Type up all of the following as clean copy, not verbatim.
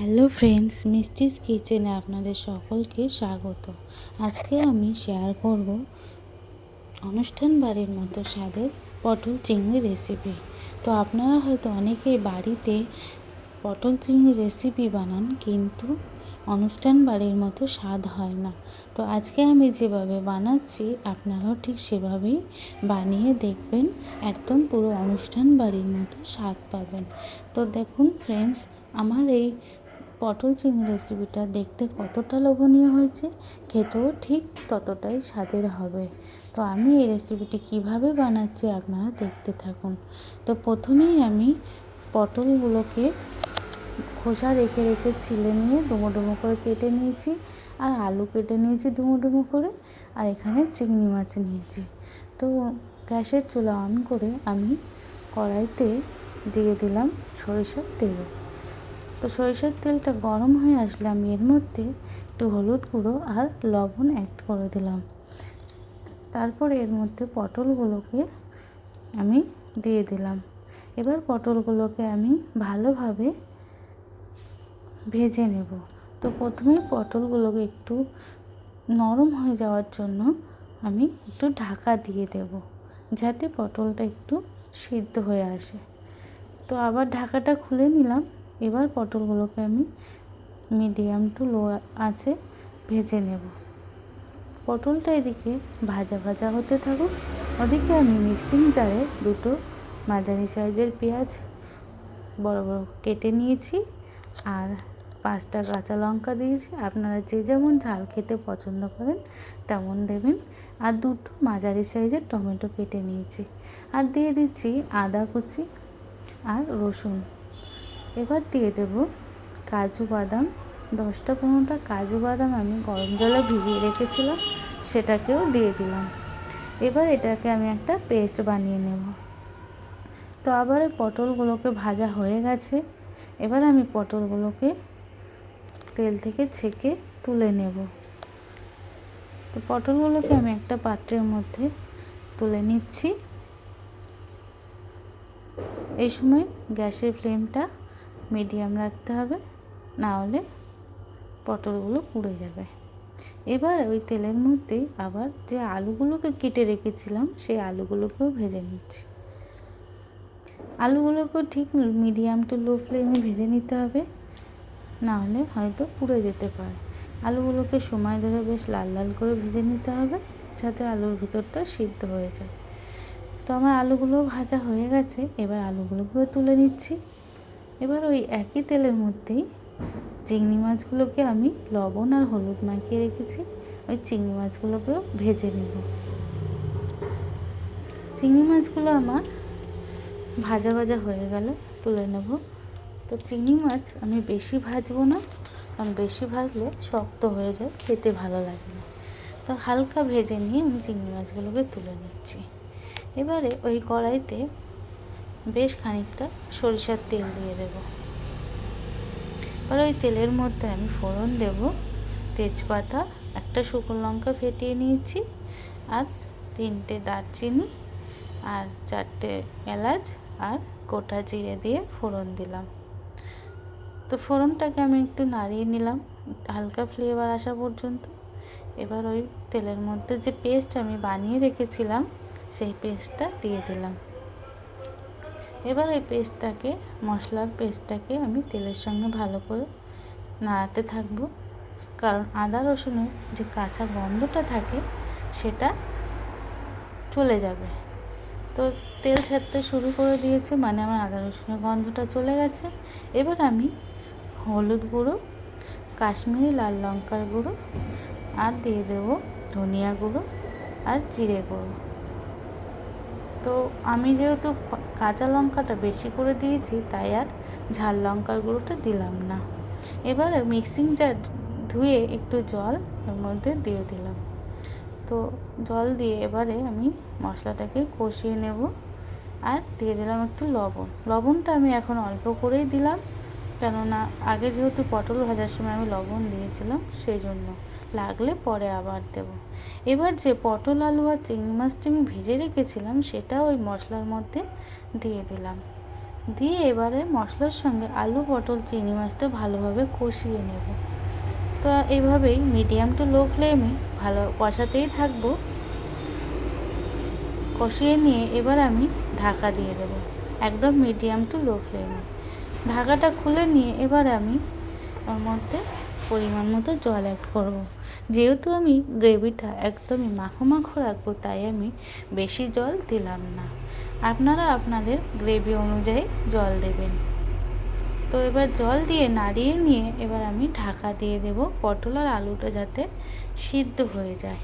Hello friends, মিষ্টিস কিচেনে আপনাদের সকলকে স্বাগত। আজকে আমি শেয়ার করব অনুষ্ঠান বাড়ির মতো স্বাদের পটল চিংড়ি রেসিপি। তো আপনারা হয়তো অনেকেই বাড়িতে পটল চিংড়ি রেসিপি বানান, কিন্তু অনুষ্ঠান বাড়ির মতো স্বাদ হয় না। তো আজকে আমি যেভাবে বানাচ্ছি আপনারাও ঠিক সেভাবেই বানিয়ে দেখবেন, একদম পুরো অনুষ্ঠান বাড়ির মতো স্বাদ পাবেন। তো দেখুন ফ্রেন্ডস, আমার এই পটল চিংড়ি রেসিপিটা দেখতে কতটা লোভনীয় হয়েছে, খেতেও ঠিক ততটাই স্বাদের হবে। তো আমি এই রেসিপিটি কিভাবে বানাচ্ছি আপনারা দেখতে থাকুন। তো প্রথমেই আমি পটলগুলোকে খোসা রেখে রেখে ছিলে নিয়ে ডুমো ডুমো করে কেটে নিয়েছি, আর আলু কেটে নিয়েছি ডুমো ডুমো করে, আর এখানে চিংড়ি মাছ নিয়েছি। তো গ্যাসের চুলা অন করে আমি কড়াইতে দিয়ে দিলাম সরিষার তেল। তো সরিষার তেলটা গরম হয়ে আসলে আমি এর মধ্যে একটু হলুদ গুঁড়ো আর লবণ অ্যাড করে দিলাম। তারপরে এর মধ্যে পটলগুলোকে আমি দিয়ে দিলাম। এবার পটলগুলোকে আমি ভালোভাবে ভেজে নেব। তো প্রথমেই পটলগুলোকে একটু নরম হয়ে যাওয়ার জন্য আমি একটু ঢাকা দিয়ে দেব, যাতে পটলটা একটু সিদ্ধ হয়ে আসে। তো আবার ঢাকাটা খুলে নিলাম। এবার পটলগুলোকে আমি মিডিয়াম টু লো আঁচে ভেজে নেব। পটলটা এদিকে ভাজা ভাজা হতে থাকুক, ওদিকে আমি মিক্সিং জারে দুটো মাঝারি সাইজের পেঁয়াজ বড় বড় কেটে নিয়েছি, আর 5টা কাঁচা লঙ্কা দিয়েছি। আপনারা যে যেমন ঝাল খেতে পছন্দ করেন তেমন দেবেন। আর দুটো মাঝারি সাইজের টমেটো কেটে নিয়েছি, আর দিয়ে দিচ্ছি আদা কুচি আর রসুন। এবার দিয়ে দেব কাজু বাদাম, 10-15টা কাজু বাদাম আমি গরম জলে ভিজিয়ে রেখেছিলাম, সেটাকেও দিয়ে দিলাম। এবার এটাকে আমি একটা পেস্ট বানিয়ে নেব। তো আবার পটলগুলোকে ভাজা হয়ে গেছে। এবার আমি পটলগুলোকে তেল থেকে ছেঁকে তুলে নেব। তো পটলগুলোকে আমি একটা পাত্রের মধ্যে তুলে নিচ্ছি। এই সময় গ্যাসের ফ্লেমটা মিডিয়াম রাখতে হবে, না হলে পটলগুলো পুড়ে যাবে। এবার ওই তেলের মধ্যেই আবার যে আলুগুলোকে কেটে রেখেছিলাম সেই আলুগুলোকেও ভেজে নিচ্ছি। আলুগুলোকেও ঠিক মিডিয়াম টু লো ফ্লেমে ভেজে নিতে হবে, না হলে হয়তো পুড়ে যেতে পারে। আলুগুলোকে সময় ধরে বেশ লাল লাল করে ভেজে নিতে হবে, যাতে আলুর ভিতরটা সিদ্ধ হয়ে যায়। তো আমার আলুগুলো ভাজা হয়ে গেছে। এবার আলুগুলোকেও তুলে নিচ্ছি। এবার ওই একই তেলের মধ্যেই চিংড়ি মাছগুলোকে আমি লবণ আর হলুদ মাখিয়ে রেখেছি, ওই চিংড়ি মাছগুলোকেও ভেজে নেব। চিংড়ি মাছগুলো আমার ভাজা ভাজা হয়ে গেলে তুলে নেব। তো চিংড়ি মাছ আমি বেশি ভাজবো না, কারণ বেশি ভাজলে শক্ত হয়ে যায়, খেতে ভালো লাগে না। তো হালকা ভেজে নিয়ে আমি চিংড়ি মাছগুলোকে তুলে নিচ্ছি। এবারে ওই কড়াইতে বেশ খানিকটা সরিষার তেল দিয়ে দেব। আর ওই তেলের মধ্যে আমি ফোড়ন দেব তেজপাতা, একটা শুকনো লঙ্কা ফেটিয়ে নিয়েছি, আর 3টে দারচিনি, আর 4টে এলাচ, আর গোটা জিরে দিয়ে ফোড়ন দিলাম। তো ফোড়নটাকে আমি একটু নাড়িয়ে নিলাম হালকা ফ্লেভার আসা পর্যন্ত। এবার ওই তেলের মধ্যে যে পেস্ট আমি বানিয়ে রেখেছিলাম সেই পেস্টটা দিয়ে দিলাম। এবার ওই পেস্টটাকে, মশলার পেস্টটাকে আমি তেলের সঙ্গে ভালো করে নাড়াতে থাকবো, কারণ আদা রসুনের যে কাঁচা গন্ধটা থাকে সেটা চলে যাবে। তো তেল ছাড়তে শুরু করে দিয়েছে, মানে আমার আদা রসুনের গন্ধটা চলে গেছে। এবার আমি হলুদ গুঁড়ো, কাশ্মীরি লাল লঙ্কার গুঁড়ো, আর দিয়ে দেবো ধনিয়া গুঁড়ো আর জিরে গুঁড়ো। তো আমি যেহেতু কাঁচা লঙ্কাটা বেশি করে দিয়েছি, তাই আর ঝাল লঙ্কার গুঁড়োটা দিলাম না। এবারে মিক্সিং জার ধুয়ে একটু জল এর মধ্যে দিয়ে দিলাম। তো জল দিয়ে এবারে আমি মশলাটাকে কষিয়ে নেব, আর দিয়ে দিলাম একটু লবণ। লবণটা আমি এখন অল্প করেই দিলাম, কেননা আগে যেহেতু পটল ভাজার সময় আমি লবণ দিয়েছিলাম, সেই জন্য। লাগলে পরে আবার দেব। এবার যে পটল আলু আর চিংড়ি মাছটা আমি ভেজে রেখেছিলাম সেটা ওই মশলার মধ্যে দিয়ে দিলাম। দিয়ে এবারে মশলার সঙ্গে আলু পটল চিংড়ি মাছটা ভালোভাবে কষিয়ে নেব। তো এইভাবেই মিডিয়াম টু লো ফ্লেমে ভালো কষাতেই থাকবো। কষিয়ে নিয়ে এবার আমি ঢাকা দিয়ে দেবো একদম মিডিয়াম টু লো ফ্লেমে। ঢাকাটা খুলে নিয়ে এবার আমি ওর মধ্যে পরিমাণ মতো জল অ্যাড করব। যেহেতু আমি গ্রেভিটা একদমই মাখো মাখো রাখবো, তাই আমি বেশি জল দিলাম না। আপনারা আপনাদের গ্রেভি অনুযায়ী জল দেবেন। তো এবার জল দিয়ে নাড়িয়ে নিয়ে এবার আমি ঢাকা দিয়ে দেব, পটল আর আলুটা যাতে সিদ্ধ হয়ে যায়।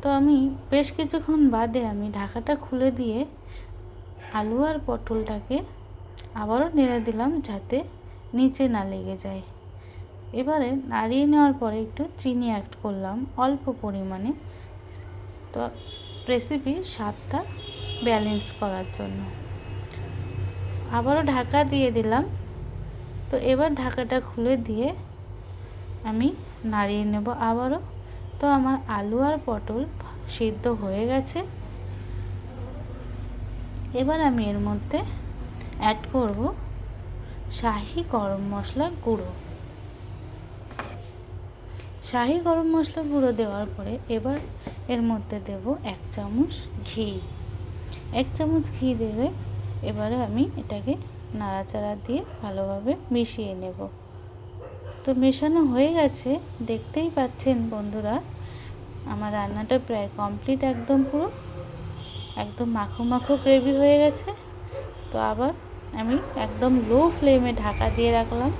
তো আমি বেশ কিছুক্ষণ বাদে আমি ঢাকাটা খুলে দিয়ে আলু আর পটলটাকে আবারও নেড়ে দিলাম যাতে নিচে না লেগে যায়। এবারে নাড়িয়ে নেওয়ার পরে একটু চিনি অ্যাড করলাম অল্প পরিমাণে, তো রেসিপির স্বাদটা ব্যালেন্স করার জন্য। আবারও ঢাকা দিয়ে দিলাম। তো এবার ঢাকাটা খুলে দিয়ে আমি নাড়িয়ে নেব আবারও। তো আমার আলু আর পটল সিদ্ধ হয়ে গেছে। এবার আমি এর মধ্যে অ্যাড করব শাহি গরম মশলা গুঁড়ো। শাহি গরম মশলা গুঁড়ো দেওয়ার পরে এবার এর মধ্যে দেব 1 চামচ ঘি। 1 চামচ ঘি দিলে এবারে আমি এটাকে নাড়াচাড়া দিয়ে ভালোভাবে মিশিয়ে নেব। তো মেশানো হয়ে গেছে, দেখতেই পাচ্ছেন বন্ধুরা আমার রান্নাটা প্রায় কমপ্লিট, একদম পুরো একদম মাখো মাখো গ্রেভি হয়ে গেছে। তো আবার আমি একদম লো ফ্লেমে ঢাকা দিয়ে রাখলাম।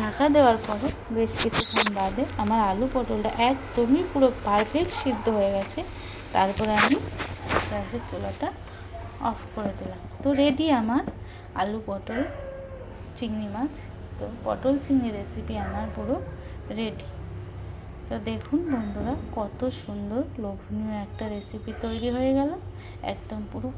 ঢাকা দেওয়ার পরে বেশ কিছুক্ষণ বাদে আমার আলু পটলটা একদমই পুরো পারফেক্ট সিদ্ধ হয়ে গেছে। তারপরে আমি গ্যাসের চুলাটা অফ করে দিলাম। তো রেডি আমার আলু পটল চিংড়ি মাছ। তো পটল চিংড়ি রেসিপি আমার পুরো রেডি। তো দেখুন বন্ধুরা কত সুন্দর লোভনীয় একটা রেসিপি তৈরি হয়ে গেল, একদম পুরো